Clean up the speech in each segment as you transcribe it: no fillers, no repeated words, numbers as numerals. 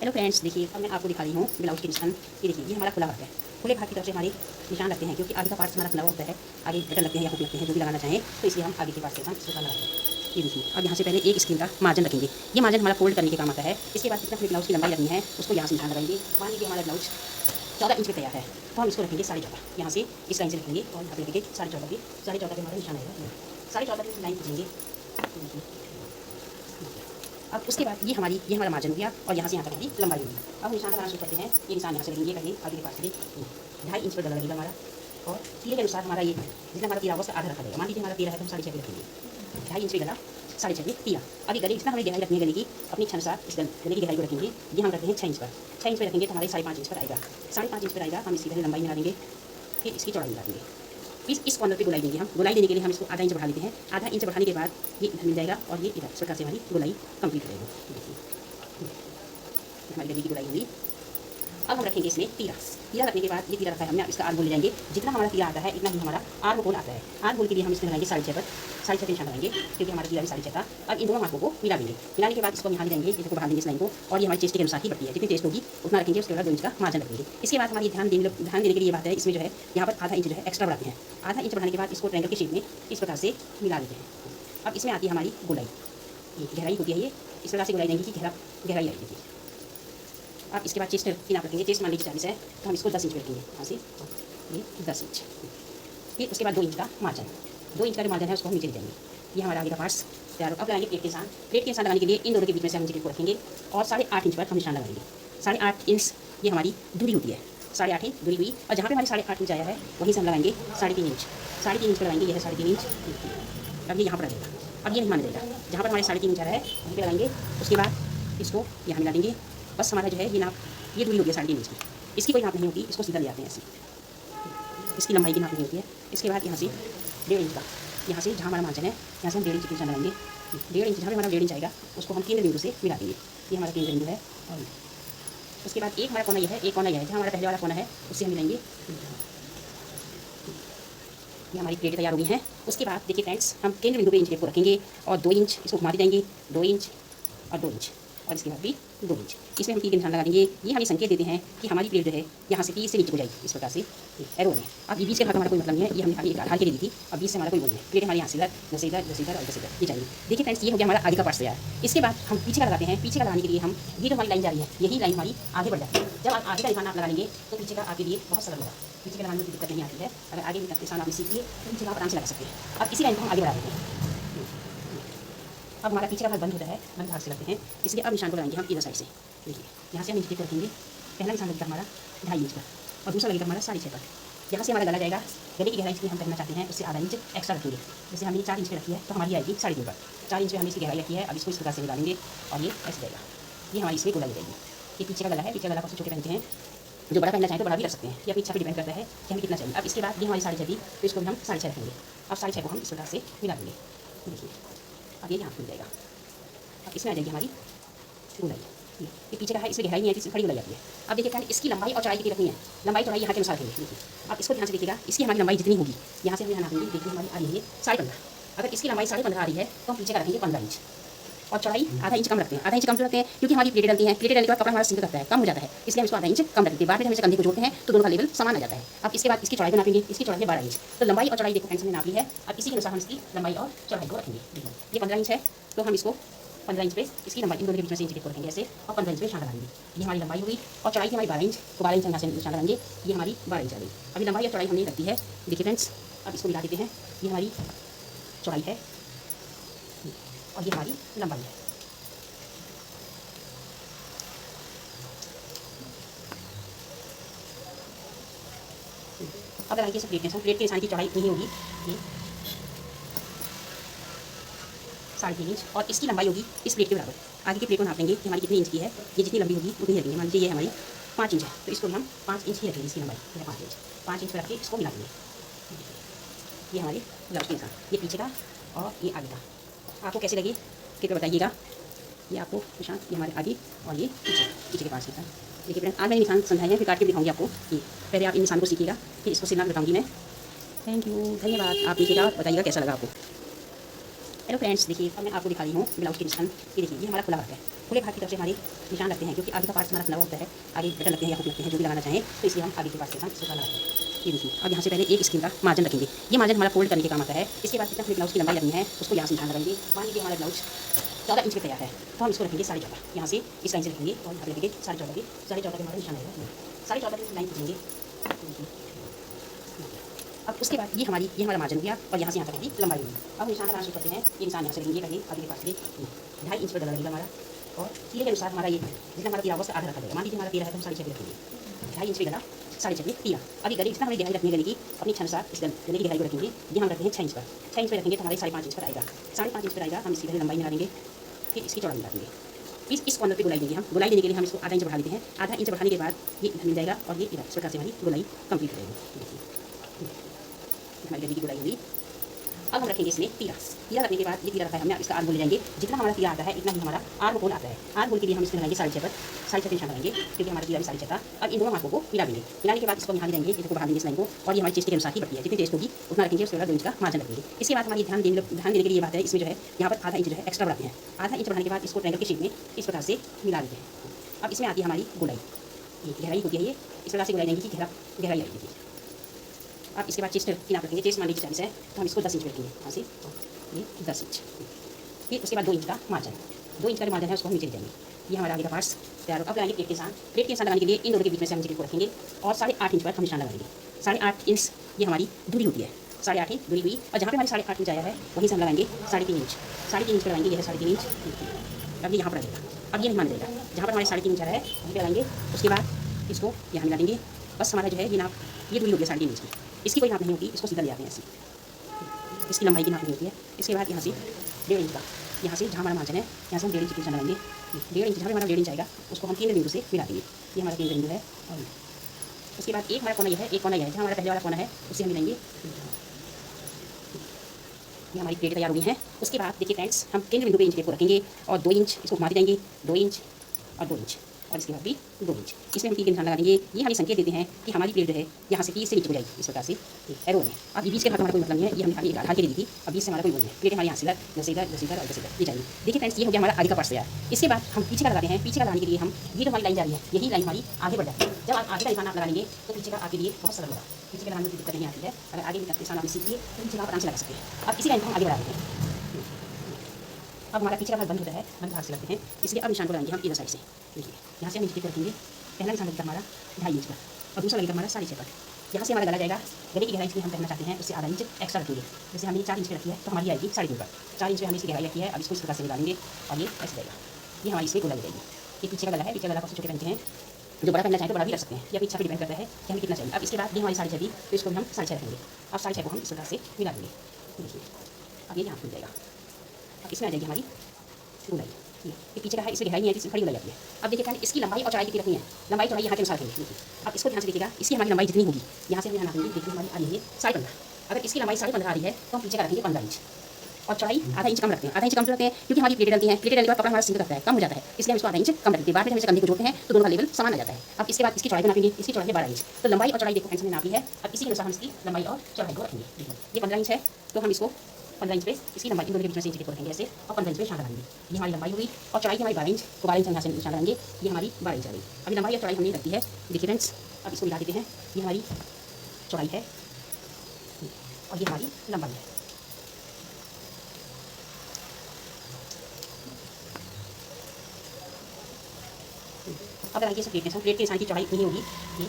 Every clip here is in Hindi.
हेलो फ्रेंड्स, देखिए अब मैं आपको दिखा रही हूँ ब्लाउज के निशान। ये देखिए, ये हमारा खुला भाग है। खुले भाग की तरफ से हमारे निशान लगते हैं, क्योंकि आगे का पार्ट हमारा खुला होता है। आगे बटन लगते हैं या हुक लगते हैं, जो भी लगाना चाहें, तो इसलिए हम आगे के पार्ट से हम इसको लगाते हैं। ये देखिए, अब यहाँ से पहले एक स्क्रीन का मार्जिन रखेंगे। ये मार्जिन हमारा फोल्ड करने के काम आता है। इसके बाद जितना हमें ब्लाउज की लंबाई रखनी है उसको यहाँ से निशान लगाएंगे। मान लीजिए हमारा ब्लाउज 14 इंच पे तैयार है, तो हम इसको रखेंगे 14.5। यहाँ से इस लाइन से रखेंगे और यहाँ पे रखेंगे 14.5 पे। 14.5 पे हमारा निशान आएगा। 14.5 पे लाइन खींचेंगे। अब उसके बाद ये हमारा मार्जिन हो गया और यहाँ से यहाँ तक हमारी लंबाई होगी। अब निशान बनाना शुरू करते हैं। ये निशान यहाँ से लगेंगे पहले आगे के पास से 2.5 इंच पर डला लगेगा हमारा, और तीरे के अनुसार हमारा ये जितना हमारा तीरा होगा उसका आधा रखा जाएगा। मान लीजिए हमारा तीरा है तो हम 6.5 पे रखेंगे। 2.5 इंच पे गला, 6.5 पे तीरा। अब ये गले जितना हमें गहराई रखनी है गले की, अपनी इच्छा अनुसार इस गले की गहराई को रखेंगे। ये हम रखते हैं 6 इंच पर। 6 इंच पर रखेंगे तो हमारे 5.5 इंच पर आएगा। 5.5 इंच पर आएगा, हम इसकी पहले लंबाई मिला देंगे, फिर इसकी चौड़ाई मिला देंगे। इस कॉर्नर पे गोलाई देंगे। हम गोलाई देने के लिए हम इसको आधा इंच बढ़ा लेते हैं। आधा इंच बढ़ाने के बाद ये इधर मिल जाएगा और ये इधर। इस प्रकार से हमारी गोलाई कंप्लीट हो जाएगी। देखिए हमारी गले की गोलाई होगी। अब हम रखेंगे इसमें तीरा। तीरा रखने के बाद ये तीरा रखा है हमने, इसका आर्म होल ले जाएंगे। जितना हमारा तीरा आता है इतना ही हमारा आर्म होल आता है। आर्म होल के लिए हम इसमें लगाएंगे 6.5 पर। 6.5 पे निशान लगाएंगे, क्योंकि हमारा तीरा भी 6.5 था। अब इन दोनों मार्कों को मिला देंगे। मिलाने के बाद इसको यहाँ ले जाएंगे, इसको बढ़ा देंगे इस लाइन को, और ये हमारी चेस्ट के अनुसार ही बढ़ती है। जितनी चेस्ट होगी उतना रखेंगे। उसके बाद 2 इंच का मार्जिन रखेंगे। इसके बाद हमारी ध्यान देने के लिए बात है, इसमें जो है यहाँ पर आधा इंच जो है एक्स्ट्रा बढ़ाते हैं। आधा इंच बढ़ाने के बाद इसको ट्रायंगल के शेप में इस प्रकार से मिला देते हैं। अब इसमें आती है हमारी गोलाई। ये गहराई होती है, ये इस प्रकार से गोलाई देंगे कि गहराई आएगी। अब इसके बाद चेस्ट की नाप रखेंगे। चेस्ट मान लीजिए 40 है तो हम इसको 10 इंच पे रखेंगे। यहाँ से ये 10 इंच। फिर उसके बाद 2 इंच का मार्जिन। 2 इंच का जो मार्जिन है उसको हम नीचे ले जाएंगे। ये हमारा आगे का पार्ट्स तैयार हो। अब लगाएंगे प्लेट के निशान। प्लेट के निशान लगाने के लिए इन दोनों के बीच में से हम नीचे को रखेंगे और 8.5 इंच पर हम निशान लगाएंगे। 8.5 इंच ये हमारी दूरी होती है। 8.5 इंच दूरी हुई, और जहाँ पे हमारी 8.5 इंच आया है वहीं से हम लगाएंगे 3.5 इंच। 3.5 इंच पर लगाएंगे। ये है 3.5 इंच। अब ये यहाँ पर आ जाएगा। अब ये नहीं माना जाएगा, जहाँ पर हमारे 3.5 इंच आ रहा है वहीं पर लगाएंगे। उसके बाद इसको यहाँ मिला देंगे। बस हमारा जो है ये नाप, ये दूरी होगी 3.5 इंच की। इसकी कोई नाप नहीं होती, इसको सीधा ले जाते हैं ऐसे। इसकी लंबाई की नाप नहीं होती है। इसके बाद यहाँ से 1.5 इंच का, यहाँ से जहाँ हमारा मार्जिन है यहाँ से हम 1.5 इंच की निशान लगाएंगे। 1.5 इंच, जहाँ पे हमारा 1.5 इंच आएगा उसको हम केंद्र बिंदु से मिला देंगे। ये हमारा केंद्र बिंदु है। और उसके बाद एक हमारा कोना यह है, एक कोना यह है। जहाँ हमारा पहले वाला कोना है उससे हम मिलाएंगे। ये हमारी प्लेटें तैयार हो गई हैं। उसके बाद देखिए फ्रेंड्स, हम केंद्र बिंदु पे इंच टेप को रखेंगे और 2 इंच इसको घुमाते जाएंगे। 2 इंच और 2 इंच, और इसके बाद भी 2 इंच। इसमें हम तीर के निशान लगा देंगे। ये हमें संकेत देते हैं कि हमारी प्लेट जो है यहाँ से 30 से नीचे हो जाएगी, इस प्रकार से एरो में। अब ये बीच के भाग का हमारा कोई मतलब नहीं है, ये हमने खाली एक आधार के लिए दी थी। अब बीच से हमारा कोई वो नहीं है। प्लेट हमारे यहाँ से इधर, जैसे इधर, जैसे इधर और जैसे इधर, ये चाहिए। देखिए फ्रेंड्स, ये हो गया हमारा आगे का पार्ट तैयार। इसके बाद हम पीछे का लगाते हैं। पीछे का लगाने के लिए हम ये जो हमारी लाइन जा रही है, यही लाइन हमारी आगे बढ़ जाती है। जब आप आगे का निशान आप लगा लेंगे तो पीछे का आपके लिए बहुत सरल होगा। पीछे के लगाने में कोई दिक्कत नहीं आती है। अगर आगे निशान आपने सीख लिए तो पीछे का आप आराम से लगा सकते हैं। अब इसी लाइन को हम आगे बढ़ा देते हैं। अब हमारा पीछे का भाग बंद होता है, बंद भाग से लगते हैं, इसलिए अब निशान को लगाएंगे हम इधर साइड से। देखिए यहाँ से हम नीचे को रखेंगे। पहला निशान लगेगा हमारा 2.5 इंच पर और दूसरा लगेगा हमारा 6.5 पर। यहाँ से हमारा गला जाएगा। गले की गहराई इसलिए हम करना चाहते हैं, उससे आधा इंच एक्स्ट्रा रखेंगे। जैसे हमने 4 इंच पे रखी है तो हमारी आएगी 3.5 पर। 4 इंच पे हमने इसकी गहराई रखी है। अब इसको इस प्रकार से मिला देंगे और ये ऐसे जाएगा। ये हमारी इसमें गोलाई जाएगी। ये पीछे का गला है। पीछे का गला सबसे छोटे पहनते हैं, जो बड़ा पहनना चाहें तो बड़ा भी रख सकते हैं। ये अपनी इच्छा पर डिपेंड करता है कि हमें कितना चाहिए। अब इसके बाद ये हमारी 6.5 थी तो इसको भी हम 6.5 रखेंगे। अब 6.5 को हम इस प्रकार से मिला देंगे। देखिए अब ये यहाँ मिल जाएगा। अब इसमें आ जाएगी हमारी गोलाई। ये पीछे का है, इसमें गहराई नहीं है, इसमें खड़ी गोलाई आती है। अब देखिए फ्रेंड, इसकी लंबाई और चौड़ाई कितनी रखनी है। लंबाई चौड़ाई यहाँ के अनुसार रखेंगे। देखिए अब इसको ध्यान से देखिएगा। इसकी हमारी लंबाई जितनी होगी यहाँ से हम यहाँ नापेंगे। देखिए हमारी आ रही है 15.5। अगर इसकी लंबाई 15.5 आ रही है तो हम पीछे का रखेंगे 15 इंच, और चौड़ाई आधा इंच कम रखते हैं। आधा इंच कम क्यों रखते हैं? क्योंकि हमारी प्लेटें डलती हैं। प्लेटें डलने के बाद कपड़ा हमारा सिंक करता है, कम हो जाता है, इसलिए हम इसको आधा इंच कम रखते हैं। बाद में हम इसे कंधे को जोड़ते हैं तो दोनों का लेवल समान आ जाता है। अब इसके बाद इसकी चौड़ाई को नापेंगे। इसकी चौड़ाई है 12 इंच। तो लंबाई और चौड़ाई देखो फ्रेंड्स ने नाप ली है। अब इसी के अनुसार हम इसकी लंबाई और चौड़ाई को रखेंगे। ये 15 इंच है तो हम इसको 15 इंच पे इसकी लंबाई इन दोनों के बीच में से इंच टेप को रखेंगे ऐसे, और 15 इंच पे निशान लगाएंगे। ये हमारी लंबाई हुई और चौड़ाई थी हमारी 12 इंच, तो 12 इंच यहाँ से निशान लगाएंगे। ये हमारी 12 इंच आ गई। अभी लंबाई और चौड़ाई हमने रखी है। देखिए फ्रेंड्स, अब इसको मिला देते हैं। ये हमारी चौड़ाई है और ये हमारी लंबाई है। अब लगाएंगे इस प्लेट के निशान। प्लेट के निशान की चौड़ाई इतनी ही होगी, ये 3.5 इंच, और इसकी लंबाई होगी इस प्लेट के बराबर। आगे की प्लेट को नापेंगे कि हमारी कितनी इंच की है। ये जितनी लंबी होगी उतनी रखेंगे। मान लीजिए ये हमारी 5 इंच है तो इसको हम 5 इंच ही रखेंगे। इसकी लंबाई है 5 इंच। 5 इंच पर रख के इसको मिला देंगे। ये हमारी ब्लाउज के निशान, ये पीछे का और ये आगे का। आपको कैसे लगे कृपया बताइएगा। ये आपको निशान, ये हमारे आगे और ये पीछे के पास निशान। देखिए फ्रेंड, आज मैंने निशान समझाए हैं, फिर काट के दिखाऊंगी आपको। ये पहले आप इन निशान को सीखिएगा, फिर इसको सिलना बताऊंगी मैं। थैंक यू, धन्यवाद। आप देखिएगा, बताइएगा कैसा लगा आपको। हेलो फ्रेंड्स, देखिए अब मैं आपको दिखा रही हूँ ब्लाउज के निशान। ये देखिए, ये हमारा खुला हाथ है। खुले हाथ की तरफ से हमारे निशान लगते हैं, क्योंकि आगे का पार्ट हमारा खुला होता है। आगे बटन लगते हैं या हुक लगते हैं, जो भी लगाना चाहें, तो इसलिए हम आगे के पार्ट से हम इसको लगाते हैं। ये देखिए, अब यहाँ से पहले एक स्क्रीन का मार्जिन रखेंगे। ये मार्जिन हमारा फोल्ड करने के काम आता है। इसके बाद जितना हमें ब्लाउज की लंबाई लगनी है उसको यहाँ से निशान लगाएंगे। मान लीजिए हमारा ब्लाउज 14 इंच पे तैयार है, तो हम इसको रखेंगे 14.5। यहाँ से इस लाइन से रखेंगे और यहाँ पे रखेंगे 14.5 के 14.5 पे हमारा निशान आएगा। 14.5 की लाइन खींचेंगे। अब उसके बाद ये हमारा मार्जिन हो गया और यहाँ से यहाँ तक हमारी लंबाई होगी। अब निशान लगाना शुरू करते हैं। ये निशान यहाँ से लेंगे पहले आगे के पास से 2.5 इंच पर डला लगेगा हमारा, और तीरे के अनुसार हमारा ये जितना हमारा तीरा होगा उसका आधा रखा जाएगा। मान लीजिए हमारा तीरा है तो हम 6.5 रखेंगे। 2.5 इंच पे गला, 6.5 तीरा। अभी गले जितना हमें गहराई रखनी है गले की अपनी इच्छा अनुसार इस गले की गहराई को रखेंगे। ये हम रखते हैं 6 इंच पर। 6 इंच पर रखेंगे तो हमारे 5.5 इंच पर आएगा। 5.5 इंच पर आएगा, हम इसकी पहले लंबाई मिला देंगे, फिर इसकी चौड़ाई मिला देंगे। इस कॉर्नर पे गोलाई देंगे। हम गोलाई देने के लिए हम इसको आधा इंच बढ़ा देते हैं। आधा इंच बढ़ाने के बाद ये इधर मिल जाएगा और ये इधर इस प्रकार से हमारी गोलाई कंप्लीट हो जाएगी। हमारी गले की गोलाई होगी। अब हम रखेंगे इसमें तीरा। तीरा रखने के बाद ये तीरा रखा है हमने, इसका आर्म होल ले जाएंगे। जितना हमारा तीरा आता है इतना ही हमारा आर्म होल आता है। आर्म होल के लिए हम इसमें लगाएंगे 6.5 पर। 6.5 निशान लगाएंगे, क्योंकि हमारा तीरा भी 6.5 था। अब इन दोनों मार्कों को मिला देंगे। मिलाने के बाद इसको यहाँ ले जाएंगे, इसको बढ़ा देंगे इस लाइन को, और ये हमारी चेस्ट के अनुसार ही बढ़ती है। जितनी चेस्ट होगी उतना रखेंगे, उसके बाद 2 इंच का मार्जिन रखेंगे। इसके बाद हमारी ध्यान देने के लिए ये बात है, इसमें जो है यहाँ पर आधा इंच जो है एक्स्ट्रा बढ़ाते हैं। आधा इंच बढ़ाने के बाद इसको ट्रायंगल के शेप में इस प्रकार से मिला देते हैं। अब इसमें आती है हमारी गोलाई, ये गहराई होती है। ये इस प्रकार से गोलाई देंगे कि गहराई आएगी। अब इसके बाद चेस्ट की नाप रखेंगे। चेस्ट मान लीजिए 40 है तो हम इसको 10 इंच रखेंगे। यहाँ से ये 10 इंच। फिर उसके बाद 2 इंच का मार्जिन, 2 इंच का जो मार्जिन है उसको हम नीचे ले जाएंगे। ये हमारा आगे का पार्ट्स तैयार होगा। अब लगाएंगे प्लेट के निशान। प्लेट के निशान लगाने के लिए इन दोनों के बीच में से हम प्लेट को रखेंगे और 8.5 इंच पर हम निशान लगाएंगे। 8.5 इंच ये हमारी दूरी होती है। 8.5 इंच दूरी हुई, और जहाँ पे हमारी 8.5 इंच आया है वहीं से हम लगाएंगे 3.5 इंच। 3.5 इंच पर लगाएंगे। यह है 3.5 इंच। अब ये यहाँ पर आ जाएगा। अब ये नहीं मान जाएगा, जहाँ पर हमारे 3.5 इंच आ रहा है वहीं पर लगाएंगे। उसके बाद इसको यहाँ मिला देंगे। बस हमारा जो है ये नाप, ये दूरी होगी 3.5 इंच की। इसकी कोई नाप नहीं होती, इसको सीधा ले आते हैं ऐसे। इसकी लंबाई की नाप नहीं होती है। इसके बाद यहाँ से 1.5 इंच का, यहाँ से जहाँ हमारा मार्जिन है यहाँ से हम 1.5 इंच की निशान लगाएंगे। 1.5 इंच, जहाँ पे हमारा 1.5 इंच आएगा उसको हम केंद्र बिंदु से मिला देंगे। ये हमारा केंद्र बिंदु है। और उसके बाद एक हमारा कोना ये है, एक कोना यह है। जहाँ हमारा पहले वाला कोना है उससे हम मिलाएंगे। ये हमारी प्लेट तैयार हो गई है। उसके बाद देखिए फ्रेंड्स, हम केंद्र बिंदु पे इंच टेप को रखेंगे और 2 इंच इसको घुमाते जाएंगे। 2 इंच और 2 इंच, और इसके बाद भी 2 इंच। इसमें हम 3 के निशान लगा देंगे। ये हमें संकेत देते हैं कि हमारी प्लेट जो है यहाँ से 30 से नीचे हो जाएगी, इस प्रकार से एरो में। अब ये बीच के भाग हमारा कोई मतलब नहीं है, ये हमने खाली आधार के लिए दी थी। अब बीच से हमारा कोई बोल नहीं है। प्लेट हमारे यहाँ से जैसे इधर और जैसे इधर ये जाएगी। देखिए फ्रेंड्स, ये हो गया हमारा आगे का पार्ट तैयार। इसके बाद हम पीछे का लगाते हैं। पीछे का लगाने के लिए हम ये जो हमारी लाइन जा रही है यही लाइन हमारी आगे बढ़ जाती है। जब आप आगे का निशान आप लगाएंगे तो पीछे का आपके लिए बहुत सरल होगा। पीछे का लगाने में दिक्कत नहीं आती है। अगर आगे निशान आप सीखिए तो पीछे का आप आराम से लगा सकते हैं। अब इसी लाइन को हम आगे बढ़ा देते हैं। अब हमारा पीछे का भाग बंद होता है, बंद भाग से लगते हैं, इसलिए अब निशान को लगाएंगे हम इधर साइड से। देखिए, यहाँ से हम नीचे रखेंगे। पहला निशान लगेगा हमारा 2.5 इंच पर और दूसरा लगेगा हमारा 6.5 पर। यहाँ से हमारा गला जाएगा। गले की गहराई इसलिए हम करना चाहते हैं, उससे आधा इंच एक्स्ट्रा रखेंगे। जैसे हमने 4 इंच पे रखी है तो हमारी आएगी 3.5 पर। 4 इंच पे हमने इसकी गहराई रखी है। अब इसको इस प्रकार से लगाएंगे और ये ऐसे जाएगा। ये हमारी इसमें गोलाई जाएगी। ये पीछे का गला है। पीछे गला को छोटे पहनते हैं, जो बड़ा पहनना चाहें तो बड़ा भी रख सकते हैं। ये अपनी इच्छा पर डिपेंड करता है कि हमें कितना चाहिए। अब इसके बाद ये हमारी 6.5 दी तो इसको भी हम 6.5 रखेंगे। अब 6.5 को हम इस प्रकार से मिला देंगे। देखिए, अब ये यहाँ मिल जाएगा। अब इसमें आ जाएगी हमारी गोलाई। ये पीछे का है, इससे गहराई नहीं है, इसमें खड़ी गोलाई आती है। अब देखिए फ्रेंड, इसकी लंबाई और चौड़ाई कितनी रखनी है। लंबाई चौड़ाई यहाँ के अनुसार रखेंगे। देखिए, अब इसको ध्यान से देखिएगा। इसकी हमारी लंबाई जितनी होगी यहाँ से हम यहाँ नापेंगे। देखिए हमारी आ रही है 15.5। अगर इसकी लंबाई 15.5 आ रही है तो हम पीछे का रखेंगे 15 इंच, और चौड़ाई आधा इंच कम रखते हैं। आधा इंच कम रखते हैं क्योंकि हमारी प्लेटें डलती हैं। प्लेटें डलने के बाद कपड़ा हमारा सिंक करता है, कम हो जाता है, इसलिए हम इसको आधा इंच कम रखते हैं। बाद में हम इसे कंधे को जोड़ते हैं तो दोनों का लेवल समान आ जाता है। अब इसके बाद इसकी चौड़ाई बनाएंगे। इसकी चौड़ाई है 12 इंच। तो लंबाई और चौड़ाई देखो फ्रेंड्स, हमने नापी है। अब इसी के अनुसार हम इसकी लंबाई और चौड़ाई को रखेंगे। देखो, ये 15 इंच है तो हम इसको 15 इंच पे इसकी लंबाई इन दोनों के बीच में से इंच को रखेंगे ऐसे, और 15 इंच पे निशान लगाएंगे। ये हमारी लंबाई हुई और चौड़ाई हमारी 12 इंच, तो 12 इंच हम यहाँ से निशान लगाएंगे। ये हमारी 12 इंच आ गई। अभी लंबाई और चौड़ाई हमने रखी है। देखिए फ्रेंड्स, अब इसको मिला देते हैं। ये हमारी चौड़ाई है और ये हमारी लंबाई है। अब लगाइए सब प्लेट के साथ। प्लेट के निशान की चौड़ाई नहीं होगी, ये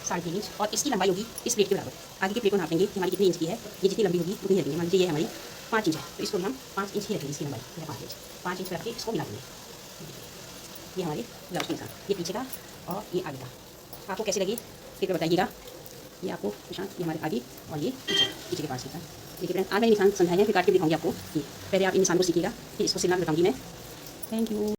3.5 इंच, और इसकी लंबाई होगी इस प्लेट के बराबर। आगे की प्लेट को नापेंगे कि हमारी कितनी इंच की है। ये जितनी लंबी होगी उतनी रखेंगे। मान लीजिए ये हमारी 5 इंच है तो इसको हम 5 इंच ही रखेंगे। इसकी लंबाई है 5 इंच। 5 इंच पर रख के इसको मिला देंगे। ये हमारे ब्लाउज के निशान, ये पीछे का और ये आगे का। आपको कैसे लगे फिर बताइएगा। ये आपको निशान, ये हमारे आगे और ये पीछे के पास निशान। देखिए फ्रेंड, आज मैं निशान समझाए हैं, फिर काट के दिखाऊंगी आपको। ये पहले आप इन निशान को सीखिएगा, फिर इसको सिलना बताऊँगी मैं। Thank you.